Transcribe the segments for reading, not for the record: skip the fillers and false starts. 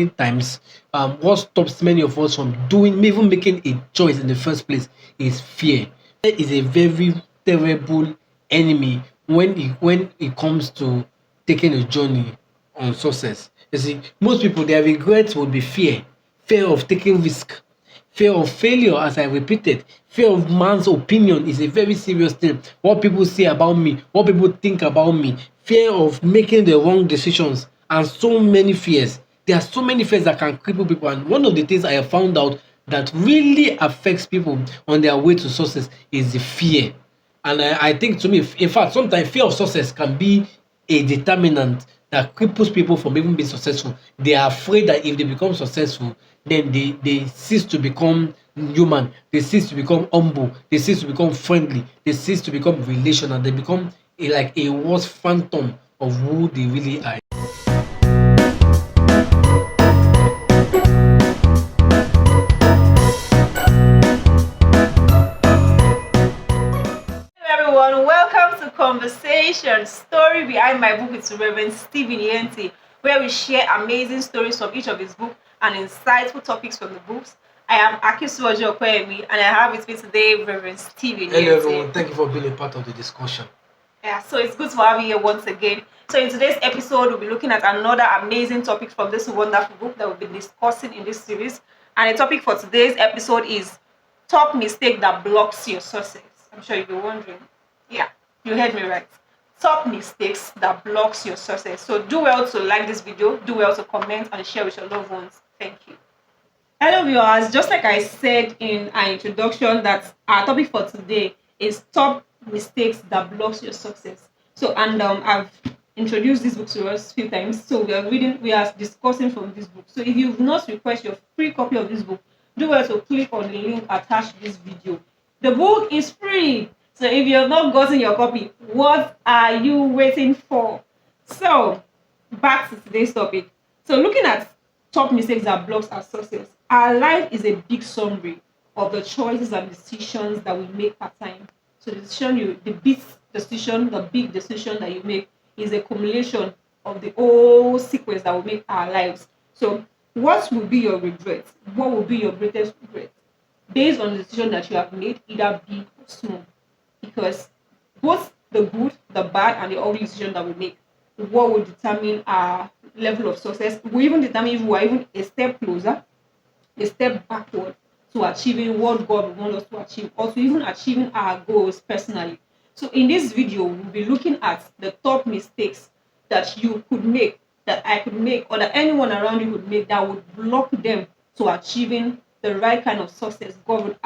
times, what stops many of us from doing, even making a choice in the first place, is fear. Fear is a very terrible enemy when it comes to taking a journey on success. You see, most people, their regrets would be fear, fear of taking risk, fear of failure. As I repeated, fear of man's opinion is a very serious thing. What people say about me, what people think about me, fear of making the wrong decisions, and so many fears. There are so many fears that can cripple people, and one of the things I have found out that really affects people on their way to success is the fear. And I think, to me, in fact, sometimes fear of success can be a determinant that cripples people from even being successful. They are afraid that if they become successful, then they cease to become human, they cease to become humble, they cease to become friendly, they cease to become relational, they become like a worse phantom of who they really are. Everyone, welcome to Conversation, story behind my book with Rev Stephen Nyenty, where we share amazing stories from each of his books and insightful topics from the books. I am Akisuojo Okoyemi, and I have with me today Rev Stephen Nyenty. Hello everyone, thank you for being a part of the discussion. Yeah, so it's good to have you here once again. So in today's episode, we'll be looking at another amazing topic from this wonderful book that we'll be discussing in this series. And the topic for today's episode is top mistake that blocks your success. I'm sure you'll be wondering. Yeah, you heard me right. Top mistakes that blocks your success. So do well to like this video, do well to comment and share with your loved ones. Thank you. Hello viewers, just like I said in our introduction that our topic for today is top mistakes that blocks your success. So I've introduced this book to us a few times. So we are discussing from this book. So if you've not requested your free copy of this book, do well to click on the link attached to this video. The book is free. So if you have not gotten your copy, what are you waiting for? So back to today's topic. So looking at top mistakes that blocks our success. Our life is a big summary of the choices and decisions that we make at time. So the big decision that you make is a accumulation of the whole sequence that will make our lives. So what will be your regret? What will be your greatest regret? Based on the decision that you have made, either big or small. Because both the good, the bad, and the ugly decision that we make, what will determine our level of success, will even determine if we are even a step closer, a step backward to achieving what God wants us to achieve, or to even achieving our goals personally. So in this video, we'll be looking at the top mistakes that you could make, that I could make, or that anyone around you could make that would block them to achieving the right kind of success God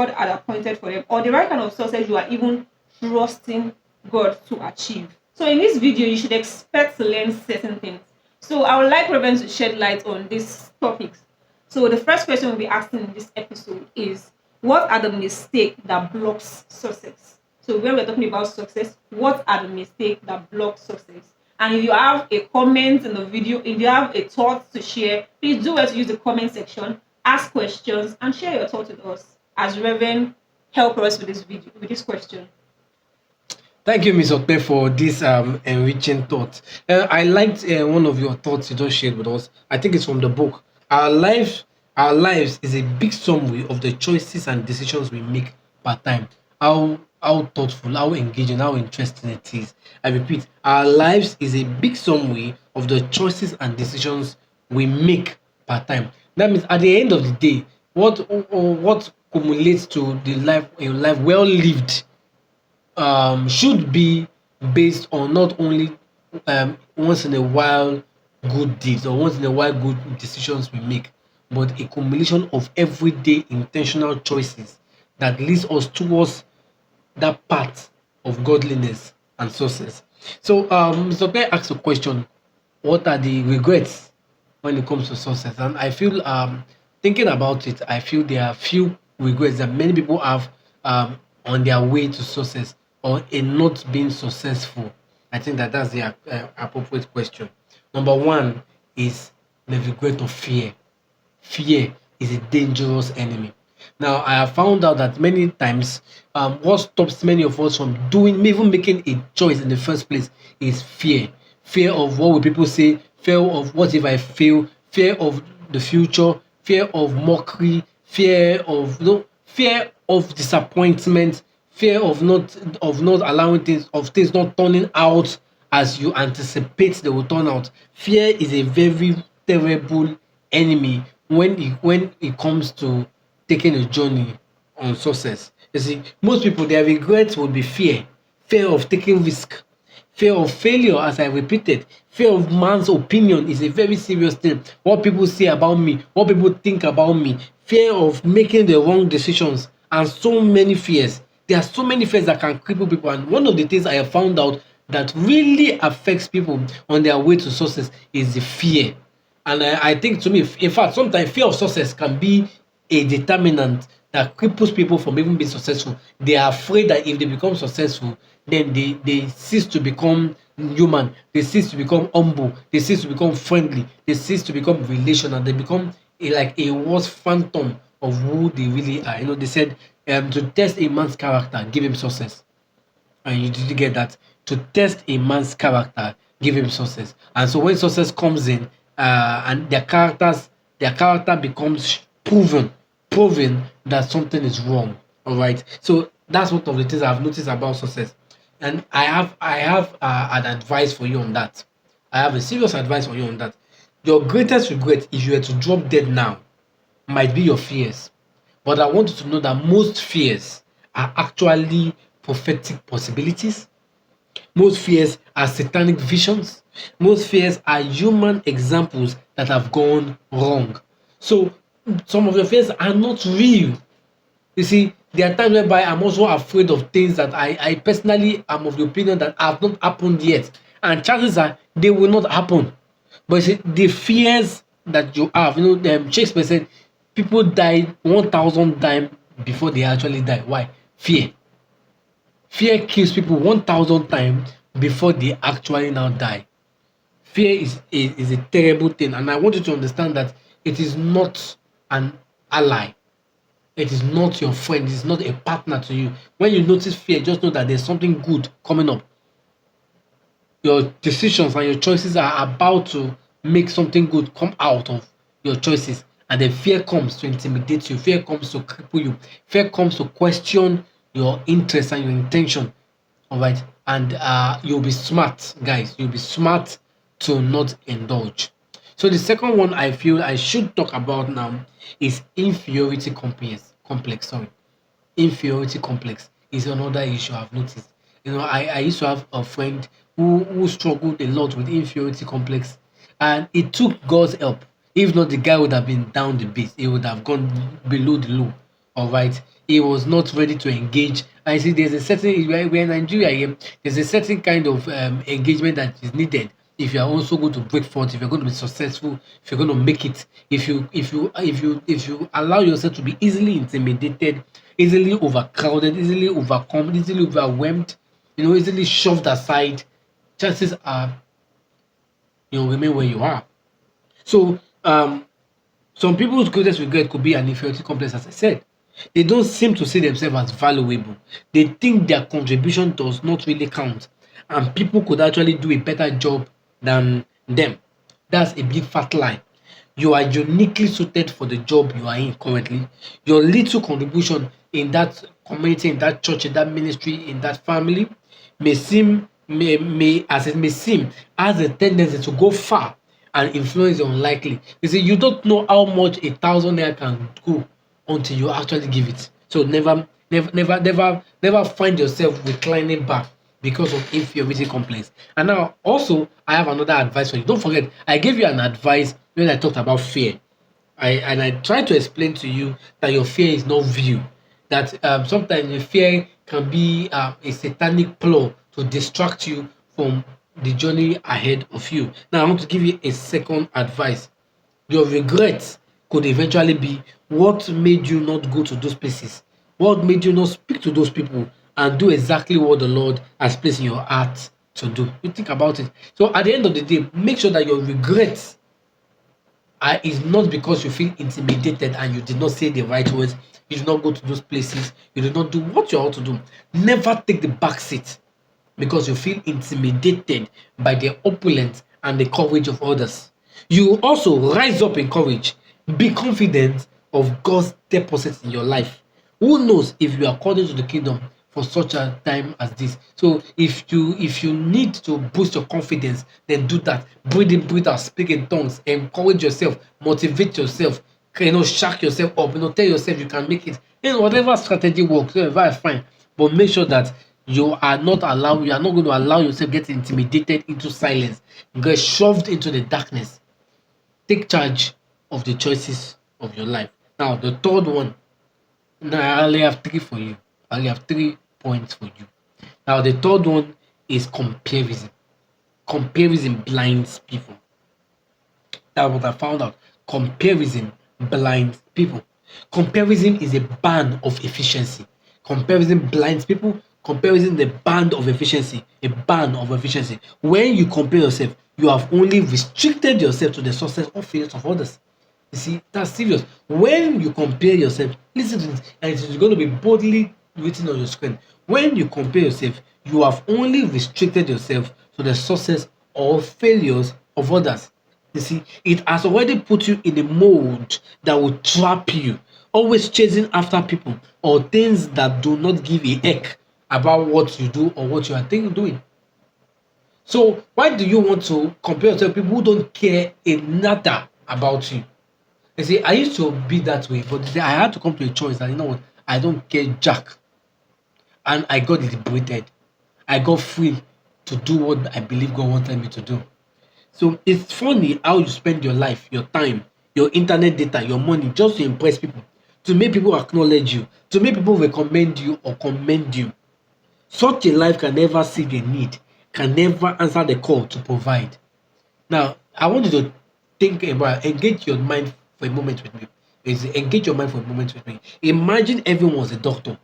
had appointed for them, or the right kind of success you are even trusting God to achieve. So in this video, you should expect to learn certain things. So I would like Reverend to shed light on these topics. So the first question we'll be asking in this episode is, what are the mistakes that blocks success? So when we're talking about success, what are the mistakes that block success? And if you have a comment in the video, if you have a thought to share, please do well to use the comment section, ask questions, and share your thoughts with us as Reverend help us with this video, with this question. Thank you, Ms. Okpe, for this enriching thought. I liked one of your thoughts you just shared with us. I think it's from the book. Our lives is a big summary of the choices and decisions we make per time. How thoughtful, how engaging, how interesting it is. I repeat, our lives is a big summary of the choices and decisions we make per time. That means at the end of the day, what cumulates to the life, a life well lived, should be based on not only once in a while good deeds or once in a while good decisions we make, but a combination of everyday intentional choices that leads us towards that path of godliness and success. So, Mr. Clay asked a question: what are the regrets when it comes to success? And I feel, thinking about it, I feel there are few regrets that many people have on their way to success or in not being successful. I think that that's the appropriate question. Number one is the regret of fear. Fear is a dangerous enemy. Now, I have found out that many times, what stops many of us from doing, even making a choice in the first place, is fear. Fear of what will people say, fear of what if I fail, fear of the future, fear of mockery, fear of fear of disappointment, fear of not allowing things not turning out as you anticipate they will turn out. Fear is a very terrible enemy when it comes to taking a journey on success. You see, most people their regrets would be fear of taking risk, fear of failure, as I repeated, fear of man's opinion is a very serious thing. What people say about me, what people think about me, fear of making the wrong decisions, and so many fears. There are so many fears that can cripple people. And one of the things I have found out that really affects people on their way to success is the fear. And I think to me, in fact, sometimes fear of success can be a determinant that cripples people from even being successful. They are afraid that if they become successful, then they cease to become human, they cease to become humble, they cease to become friendly, they cease to become relational, they become like a worse phantom of who they really are. They said to test a man's character, give him success. And you did get that. To test a man's character, give him success. And so when success comes in, and their character becomes proven that something is wrong. All right. So that's one of the things I've noticed about success. And I have an advice for you on that. I have a serious advice for you on that. Your greatest regret, if you were to drop dead now, might be your fears. But I want you to know that most fears are actually prophetic possibilities. Most fears are satanic visions. Most fears are human examples that have gone wrong. So some of your fears are not real. You see, there are times whereby I'm also afraid of things that I personally am of the opinion that have not happened yet. And chances are they will not happen. But you see, the fears that you have, Shakespeare said people died 1,000 times before they actually die. Why? Fear. Fear kills people 1,000 times before they actually now die. Fear is a terrible thing. And I want you to understand that it is not an ally. It is not your friend. It is not a partner to you. When you notice fear, just know that there's something good coming up. Your decisions and your choices are about to make something good come out of your choices. And then fear comes to intimidate you. Fear comes to cripple you. Fear comes to question your interest and your intention. All right. And you'll be smart, guys. You'll be smart to not indulge. So the second one I feel I should talk about now is inferiority complex. Sorry. Inferiority complex is another issue I've noticed. I used to have a friend who struggled a lot with inferiority complex, and it took God's help. If not, the guy would have been down the base. He would have gone below the low. All right. He was not ready to engage. I see there's a certain we're in Nigeria here, there's a certain kind of engagement that is needed if you are also going to break forth, if you're going to be successful, if you're going to make it, if you allow yourself to be easily intimidated, easily overcrowded, easily overcome, easily overwhelmed, easily shoved aside, chances are you'll remain where you are. So some people's greatest regret could be an inferiority complex, as I said. They don't seem to see themselves as valuable. They think their contribution does not really count, and people could actually do a better job than them. That's a big fat lie. You are uniquely suited for the job you are in currently. Your little contribution in that community, in that church, in that ministry, in that family may seem has a tendency to go far and influence the unlikely. You see, you don't know how much 1,000 naira can go until you actually give it. So never find yourself reclining back because of inferiority complex. And now also I have another advice for you. Don't forget, I gave you an advice when I talked about fear. I tried to explain to you that your fear is not real. That sometimes your fear can be a satanic ploy to distract you from the journey ahead of you. Now I want to give you a second advice. Your regrets could eventually be what made you not go to those places, what made you not speak to those people and do exactly what the Lord has placed in your heart to do. You think about it. So at the end of the day, make sure that your regrets is not because you feel intimidated and you did not say the right words, you did not go to those places, you did not do what you ought to do. Never take the back seat because you feel intimidated by the opulence and the courage of others. You will also rise up in courage. Be confident of God's deposit in your life. Who knows if you are called into the kingdom for such a time as this? So if you need to boost your confidence, then do that. Breathe in, breathe out, speak in tongues, encourage yourself, motivate yourself, shack yourself up, tell yourself you can make it. Whatever strategy works, whatever is fine. But make sure that you are not going to allow yourself get intimidated into silence, get shoved into the darkness. Take charge of the choices of your life. Now, the third one, now I only have three for you. I only have 3 points for you. Now, the third one is comparison. Comparison blinds people. That's what I found out. Comparison blinds people. Comparison is a band of efficiency. Comparison blinds people. Comparison is a band of efficiency. A band of efficiency. When you compare yourself, you have only restricted yourself to the success or failures of others. You see, that's serious. When you compare yourself, listen to this, and it is going to be boldly written on your screen. When you compare yourself, you have only restricted yourself to the success or failures of others. You see, it has already put you in a mode that will trap you, always chasing after people or things that do not give a heck about what you do or what you are thinking doing. So why do you want to compare yourself to people who don't care a nada about you? You see, I used to be that way, but I had to come to a choice that, you know what, I don't care jack. And I got liberated. I got free to do what I believe God wanted me to do. So it's funny how you spend your life, your time, your internet data, your money just to impress people, to make people acknowledge you, to make people recommend you or commend you. Such a life can never see the need, can never answer the call to provide. Now, I want you to think about, engage your mind for a moment with me. Engage your mind for a moment with me. Imagine everyone was a doctor.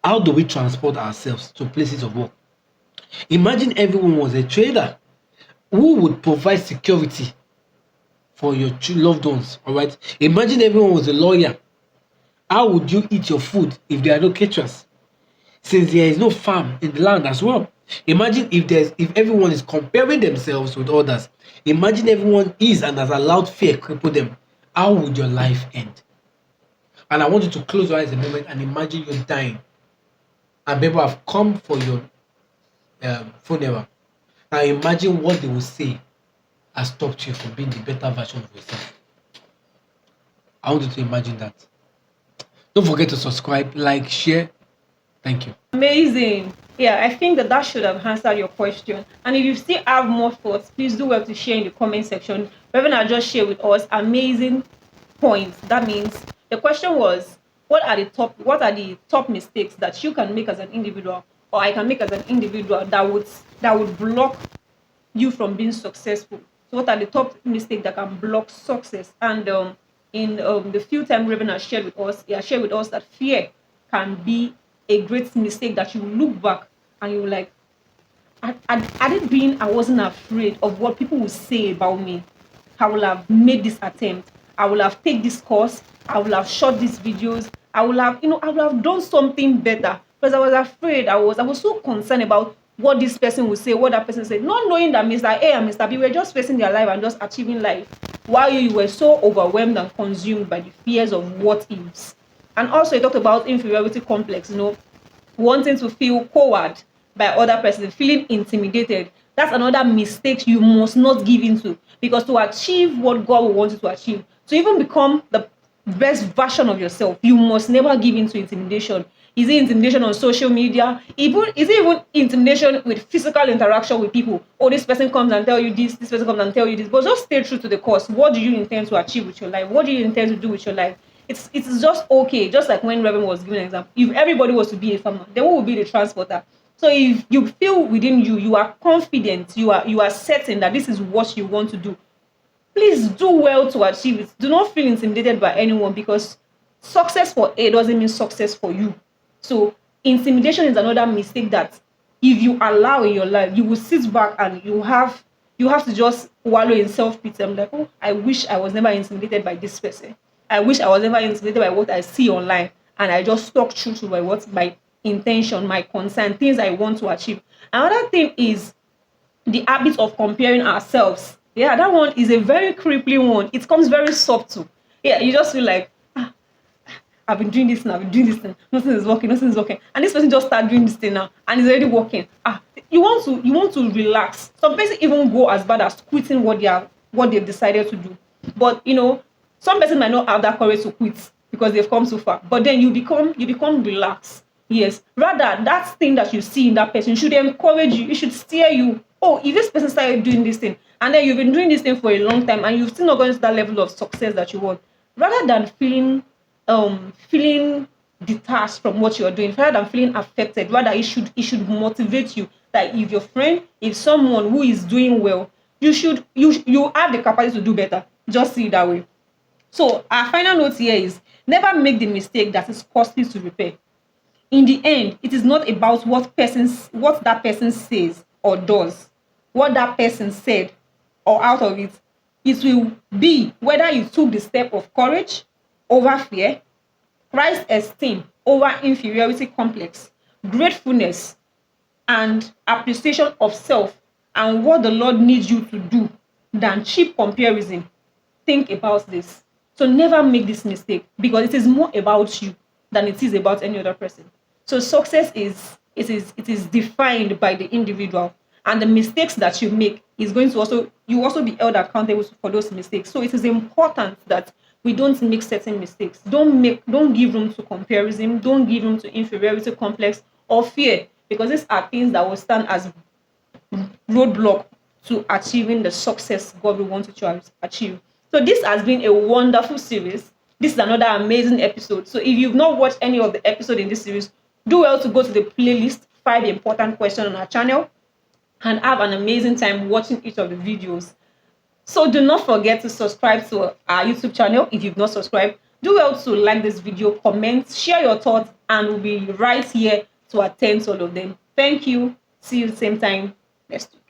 How do we transport ourselves to places of work? Imagine everyone was a trader. Who would provide security for your loved ones? All right. Imagine everyone was a lawyer. How would you eat your food if there are no caterers? Since there is no farm in the land as well. Imagine if everyone is comparing themselves with others. Imagine everyone is and has allowed fear cripple them. How would your life end? And I want you to close your eyes a moment and imagine you dying, and people have come for your funeral. Now imagine what they will say has stopped you from being the better version of yourself. I want you to imagine that. Don't forget to subscribe, like, share. Thank you. Amazing. Yeah, I think that should have answered your question. And if you still have more thoughts, please do well to share in the comment section. Reverend had just shared with us amazing points. That means the question was, what are the top mistakes that you can make as an individual, or I can make as an individual, that would block you from being successful? So what are the top mistakes that can block success? And in the few times Reverend has shared with us, he has shared with us that fear can be a great mistake, that you look back and you're like, had it been I wasn't afraid of what people will say about me, I will have made this attempt. I will have taken this course. I will have shot these videos. I will have, I will have done something better, because I was afraid. I was so concerned about what this person would say, what that person said, not knowing that Mr. A and Mr. B were just facing their life and just achieving life, while you were so overwhelmed and consumed by the fears of what ifs. And also, he talked about inferiority complex, wanting to feel coward by other person, feeling intimidated. That's another mistake you must not give into, because to achieve what God will want you to achieve, to even become the best version of yourself, you must never give into intimidation. Is it intimidation on social media? Is it even intimidation with physical interaction with people? Oh, this person comes and tell you this person comes and tell you this. But just stay true to the course. What do you intend to achieve with your life? What do you intend to do with your life? It's just okay. Just like when Reverend was giving an example, if everybody was to be a farmer, then who will be the transporter? So if you feel within you, you are confident, you are certain that this is what you want to do, please do well to achieve it. Do not feel intimidated by anyone, because success for A doesn't mean success for you. So intimidation is another mistake that if you allow in your life, you will sit back and you have to just wallow in self-pity. I'm like, oh, I wish I was never intimidated by this person. I wish I was never intimidated by what I see online, and I just stuck true to my intention, my concern, things I want to achieve. Another thing is the habit of comparing ourselves Yeah, that one is a very crippling one. It comes very subtle. Yeah, you just feel like, I've been doing this now, I've been doing this thing, nothing is working, nothing is working. And this person just start doing this thing now and it's already working. You want to relax. Some people even go as bad as quitting what they've decided to do. But some person might not have that courage to quit because they've come so far. But then you become relaxed. Yes. Rather, that thing that you see in that person should encourage you, it should steer you. Oh, if this person started doing this thing, and then you've been doing this thing for a long time and you've still not gotten to that level of success that you want, rather than feeling detached from what you're doing, rather than feeling affected, rather it should motivate you that if your friend, if someone who is doing well, you have the capacity to do better. Just see it that way. So our final note here is, never make the mistake that is costly to repair. In the end, it is not about what that person says or does, what that person said or out of it. It will be whether you took the step of courage over fear, Christ esteem over inferiority complex, gratefulness and appreciation of self and what the Lord needs you to do than cheap comparison. Think about this. So never make this mistake, because it is more about you than it is about any other person. So success is defined by the individual, and the mistakes that you make is going to also be held accountable for those mistakes. So it is important that we don't make certain mistakes. Don't give room to comparison, don't give room to inferiority complex or fear, because these are things that will stand as roadblock to achieving the success God will want you to achieve. So this has been a wonderful series. This is another amazing episode. So if you've not watched any of the episode in this series, do well to go to the playlist, 5 important questions on our channel, and have an amazing time watching each of the videos. So do not forget to subscribe to our YouTube channel if you've not subscribed. Do well to like this video, comment, share your thoughts, and we'll be right here to attend to all of them. Thank you. See you the same time next week.